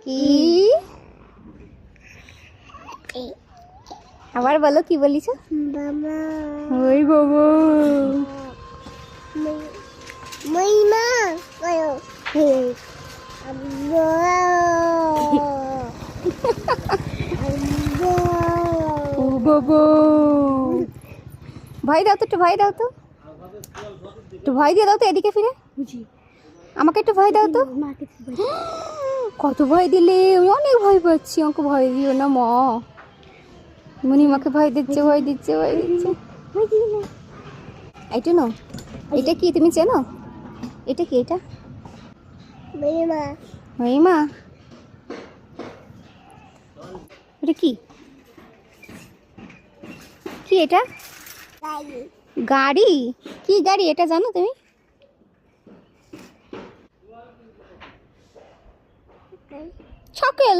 কি আবার বলো কি বলিছো? বাবা ওই বাবা মইমা কয়ো আব্বা ও বাবা ভাই দাও তো, একটু ভাই দাও তো, একটু ভয় দিয়ে দাও তো, এদিকে ফিরে আমাকে একটু ভয় দাও তো। কত ভয় দিলে, আমি অনেক ভয় পাচ্ছি, আমাকে ভয় দিও না মা। মণিমাকে ভয় দিচ্ছে, ভয় দিচ্ছে, ভয় দিচ্ছে। এইটা না, এটা কি তুমি চেনো? এটা কি? এটা মইমা মহিমা, এটা কি? কি এটা? গাড়ি গাড়ি? কি গাড়ি এটা জানো তুমি? ছাকেল।